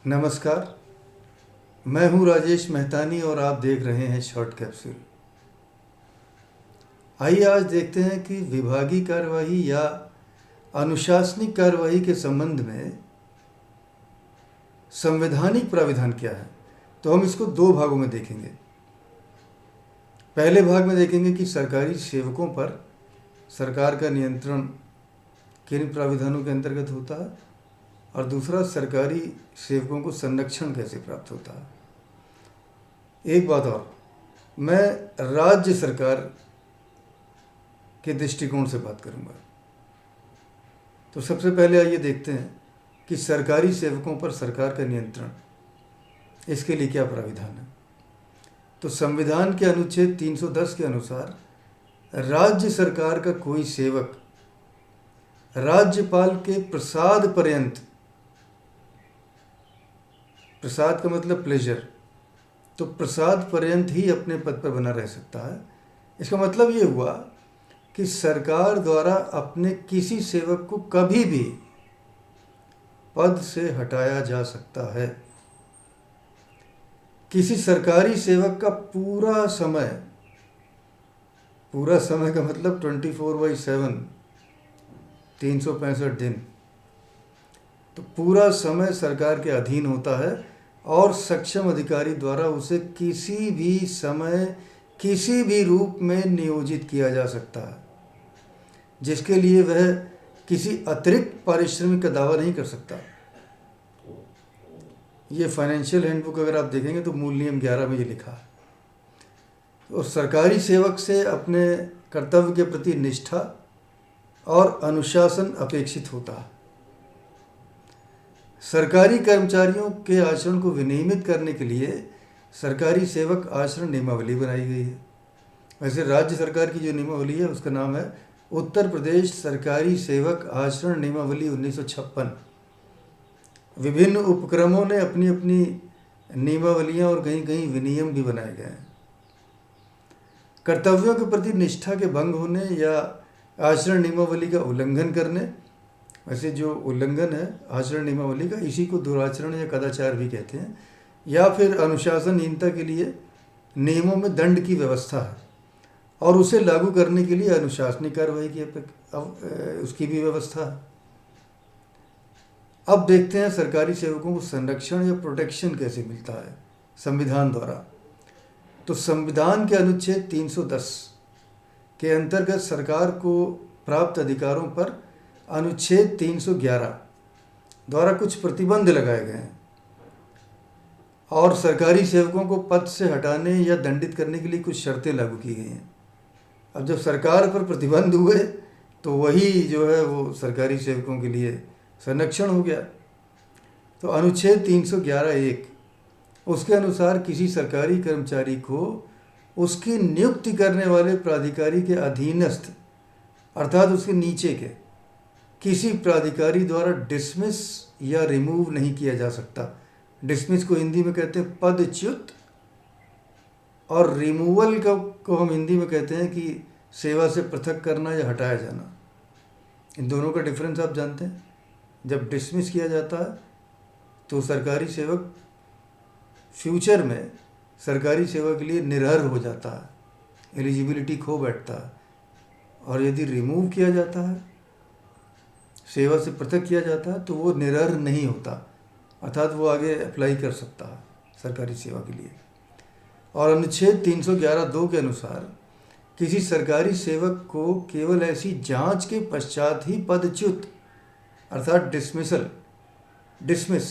नमस्कार। मैं हूं राजेश मेहतानी और आप देख रहे हैं शॉर्ट कैप्सूल। आइए आज देखते हैं कि विभागीय कार्यवाही या अनुशासनिक कार्यवाही के संबंध में संवैधानिक प्राविधान क्या है। तो हम इसको दो भागों में देखेंगे। पहले भाग में देखेंगे कि सरकारी सेवकों पर सरकार का नियंत्रण किन प्राविधानों के अंतर्गत होता है, और दूसरा सरकारी सेवकों को संरक्षण कैसे प्राप्त होता है। एक बात और, मैं राज्य सरकार के दृष्टिकोण से बात करूंगा। तो सबसे पहले आइए देखते हैं कि सरकारी सेवकों पर सरकार का नियंत्रण, इसके लिए क्या प्राविधान है। तो संविधान के अनुच्छेद 310 के अनुसार राज्य सरकार का कोई सेवक राज्यपाल के प्रसाद पर्यंत, प्रसाद का मतलब प्लेजर, तो प्रसाद पर्यंत ही अपने पद पर बना रह सकता है। इसका मतलब ये हुआ कि सरकार द्वारा अपने किसी सेवक को कभी भी पद से हटाया जा सकता है। किसी सरकारी सेवक का पूरा समय का मतलब 24/7, 365 दिन, तो पूरा समय सरकार के अधीन होता है और सक्षम अधिकारी द्वारा उसे किसी भी समय किसी भी रूप में नियोजित किया जा सकता है, जिसके लिए वह किसी अतिरिक्त पारिश्रमिक का दावा नहीं कर सकता। ये फाइनेंशियल हैंडबुक अगर आप देखेंगे तो मूल नियम 11 में ये लिखा है। और सरकारी सेवक से अपने कर्तव्य के प्रति निष्ठा और अनुशासन अपेक्षित होता है। सरकारी कर्मचारियों के आचरण को विनियमित करने के लिए सरकारी सेवक आचरण नियमावली बनाई गई है। वैसे राज्य सरकार की जो नियमावली है उसका नाम है उत्तर प्रदेश सरकारी सेवक आचरण नियमावली 1956। विभिन्न उपक्रमों ने अपनी अपनी नियमावलियां और कहीं कहीं विनियम भी बनाए गए हैं। कर्तव्यों के प्रति निष्ठा के भंग होने या आचरण नियमावली का उल्लंघन करने, वैसे जो उल्लंघन है आचरण नियमावली का, इसी को दुराचरण या कदाचार भी कहते हैं, या फिर अनुशासनहीनता के लिए नियमों में दंड की व्यवस्था है और उसे लागू करने के लिए अनुशासनिक कार्रवाई की उसकी भी व्यवस्था है। अब देखते हैं सरकारी सेवकों को संरक्षण या प्रोटेक्शन कैसे मिलता है संविधान द्वारा। तो संविधान के अनुच्छेद 310 के अंतर्गत सरकार को प्राप्त अधिकारों पर अनुच्छेद 311 द्वारा कुछ प्रतिबंध लगाए गए हैं और सरकारी सेवकों को पद से हटाने या दंडित करने के लिए कुछ शर्तें लागू की गई हैं। अब जब सरकार पर प्रतिबंध हुए तो वही जो है वो सरकारी सेवकों के लिए संरक्षण हो गया। तो अनुच्छेद 311(1) उसके अनुसार किसी सरकारी कर्मचारी को उसकी नियुक्ति करने वाले प्राधिकारी के अधीनस्थ अर्थात उसके नीचे के किसी प्राधिकारी द्वारा डिसमिस या रिमूव नहीं किया जा सकता। डिसमिस को हिंदी में कहते हैं पदच्युत, और रिमूवल को हम हिंदी में कहते हैं कि सेवा से पृथक करना या हटाया जाना। इन दोनों का डिफरेंस आप जानते हैं। जब डिसमिस किया जाता है तो सरकारी सेवक फ्यूचर में सरकारी सेवा के लिए निरर्ह हो जाता है, एलिजिबिलिटी खो बैठता है। और यदि रिमूव किया जाता है, सेवा से पृथक किया जाता है, तो वो निरर्ह नहीं होता, अर्थात वो आगे अप्लाई कर सकता है सरकारी सेवा के लिए। और अनुच्छेद 311(2) के अनुसार किसी सरकारी सेवक को केवल ऐसी जांच के पश्चात ही पदच्युत अर्थात डिसमिस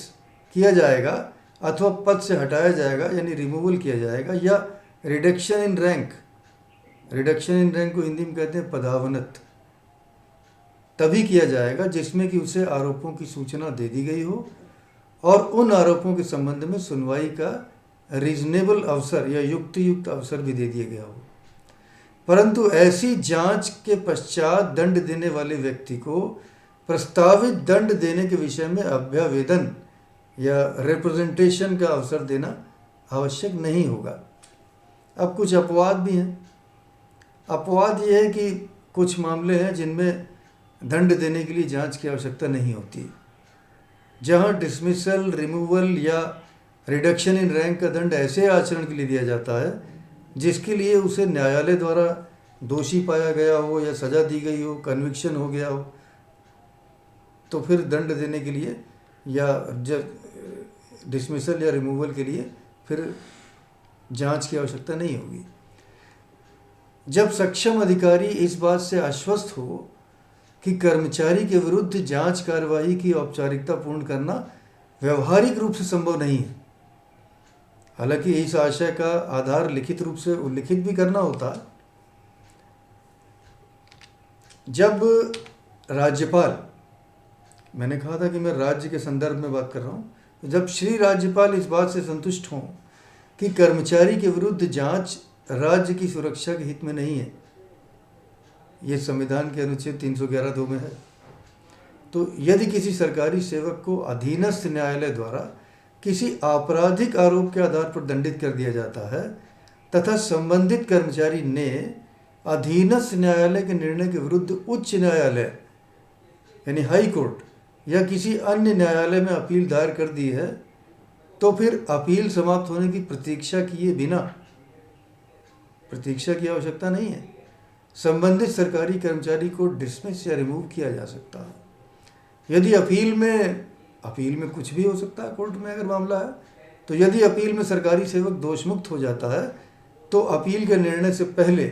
किया जाएगा अथवा पद से हटाया जाएगा यानी रिमूवल किया जाएगा, या रिडक्शन इन रैंक को हिंदी में कहते हैं पदावनत, तभी किया जाएगा जिसमें कि उसे आरोपों की सूचना दे दी गई हो और उन आरोपों के संबंध में सुनवाई का रीजनेबल अवसर या युक्त अवसर भी दे दिया गया हो। परंतु ऐसी जांच के पश्चात दंड देने वाले व्यक्ति को प्रस्तावित दंड देने के विषय में अभ्यावेदन या रिप्रेजेंटेशन का अवसर देना आवश्यक नहीं होगा। अब कुछ अपवाद भी हैं। अपवाद ये है कि कुछ मामले हैं जिनमें दंड देने के लिए जांच की आवश्यकता नहीं होती। जहां डिसमिसल, रिमूवल या रिडक्शन इन रैंक का दंड ऐसे आचरण के लिए दिया जाता है जिसके लिए उसे न्यायालय द्वारा दोषी पाया गया हो या सज़ा दी गई हो, कन्विक्शन हो गया हो, तो फिर दंड देने के लिए या डिसमिसल या रिमूवल के लिए फिर जांच की आवश्यकता नहीं होगी। जब सक्षम अधिकारी इस बात से आश्वस्त हो कि कर्मचारी के विरुद्ध जांच कार्रवाई की औपचारिकता पूर्ण करना व्यवहारिक रूप से संभव नहीं है, हालांकि इस आशय का आधार लिखित रूप से उल्लिखित भी करना होता है। जब राज्यपाल, मैंने कहा था कि मैं राज्य के संदर्भ में बात कर रहा हूँ, जब श्री राज्यपाल इस बात से संतुष्ट हों कि कर्मचारी के विरुद्ध जांच राज्य की सुरक्षा के हित में नहीं है, ये संविधान के अनुच्छेद 311(2) में है, तो यदि किसी सरकारी सेवक को अधीनस्थ न्यायालय द्वारा किसी आपराधिक आरोप के आधार पर दंडित कर दिया जाता है तथा संबंधित कर्मचारी ने अधीनस्थ न्यायालय के निर्णय के विरुद्ध उच्च न्यायालय यानी हाई कोर्ट या किसी अन्य न्यायालय में अपील दायर कर दी है, तो फिर अपील समाप्त होने की प्रतीक्षा किए बिना, प्रतीक्षा की आवश्यकता नहीं है, संबंधित सरकारी कर्मचारी को डिसमिस या रिमूव किया जा सकता है। यदि अपील में कुछ भी हो सकता है, कोर्ट में अगर मामला है, तो यदि अपील में सरकारी सेवक दोषमुक्त हो जाता है तो अपील के निर्णय से पहले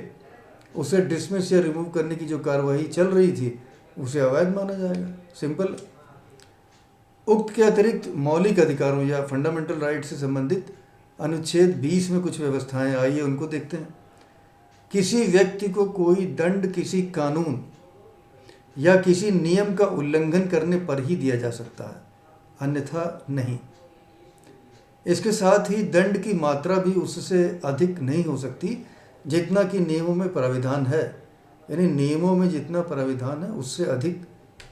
उसे डिसमिस या रिमूव करने की जो कार्रवाई चल रही थी उसे अवैध माना जाएगा। सिंपल। उक्त के अतिरिक्त मौलिक अधिकारों या फंडामेंटल राइट से संबंधित अनुच्छेद 20 में कुछ व्यवस्थाएं, आइए उनको देखते हैं। किसी व्यक्ति को कोई दंड किसी कानून या किसी नियम का उल्लंघन करने पर ही दिया जा सकता है, अन्यथा नहीं। इसके साथ ही दंड की मात्रा भी उससे अधिक नहीं हो सकती जितना कि नियमों में प्राविधान है, यानी नियमों में जितना प्राविधान है उससे अधिक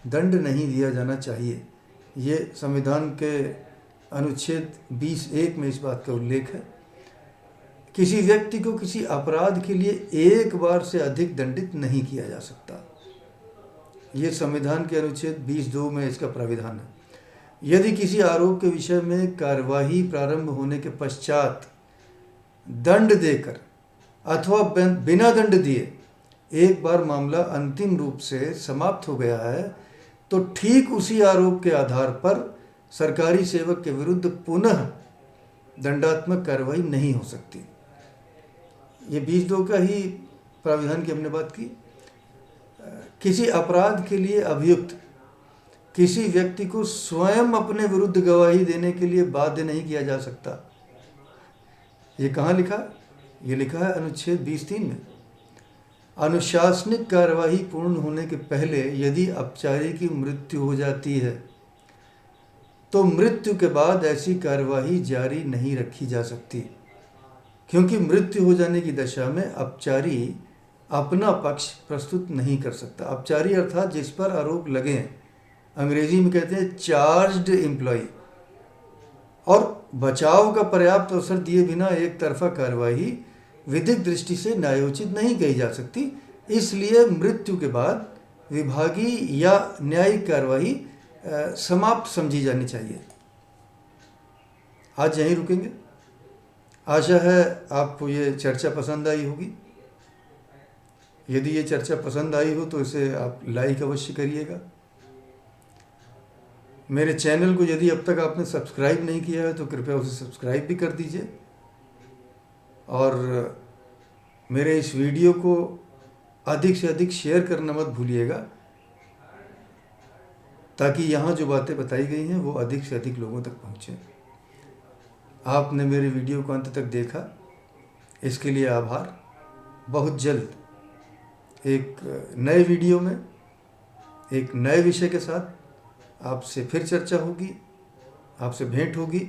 दंड नहीं दिया जाना चाहिए। ये संविधान के अनुच्छेद 20(1) में इस बात का उल्लेख है। किसी व्यक्ति को किसी अपराध के लिए एक बार से अधिक दंडित नहीं किया जा सकता, ये संविधान के अनुच्छेद 20(2) में इसका प्राविधान है। यदि किसी आरोप के विषय में कार्यवाही प्रारंभ होने के पश्चात दंड देकर अथवा बिना दंड दिए एक बार मामला अंतिम रूप से समाप्त हो गया है, तो ठीक उसी आरोप के आधार पर सरकारी सेवक के विरुद्ध पुनः दंडात्मक कार्रवाई नहीं हो सकती। ये 20(2) का ही प्राविधान की हमने बात की। किसी अपराध के लिए अभियुक्त किसी व्यक्ति को स्वयं अपने विरुद्ध गवाही देने के लिए बाध्य नहीं किया जा सकता। ये कहाँ लिखा? ये लिखा है अनुच्छेद 20(3) में। अनुशासनिक कार्यवाही पूर्ण होने के पहले यदि अपचारी की मृत्यु हो जाती है तो मृत्यु के बाद ऐसी कार्यवाही जारी नहीं रखी जा सकती, क्योंकि मृत्यु हो जाने की दशा में अपचारी अपना पक्ष प्रस्तुत नहीं कर सकता। अपचारी अर्थात जिस पर आरोप लगे हैं, अंग्रेजी में कहते हैं चार्ज्ड एम्प्लॉय, और बचाव का पर्याप्त अवसर दिए बिना एक तरफा कार्यवाही विधिक दृष्टि से न्यायोचित नहीं कही जा सकती। इसलिए मृत्यु के बाद विभागीय या न्यायिक कार्यवाही समाप्त समझी जानी चाहिए। आज यहीं रुकेंगे। आशा है आपको ये चर्चा पसंद आई होगी। यदि ये चर्चा पसंद आई हो तो इसे आप लाइक अवश्य करिएगा। मेरे चैनल को यदि अब तक आपने सब्सक्राइब नहीं किया है तो कृपया उसे सब्सक्राइब भी कर दीजिए, और मेरे इस वीडियो को अधिक से अधिक शेयर करना मत भूलिएगा, ताकि यहाँ जो बातें बताई गई हैं वो अधिक से अधिक लोगों तक पहुँचें। आपने मेरे वीडियो को अंत तक देखा, इसके लिए आभार। बहुत जल्द एक नए वीडियो में एक नए विषय के साथ आपसे फिर चर्चा होगी, आपसे भेंट होगी।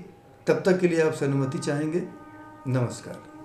तब तक के लिए आपसे अनुमति चाहेंगे। नमस्कार।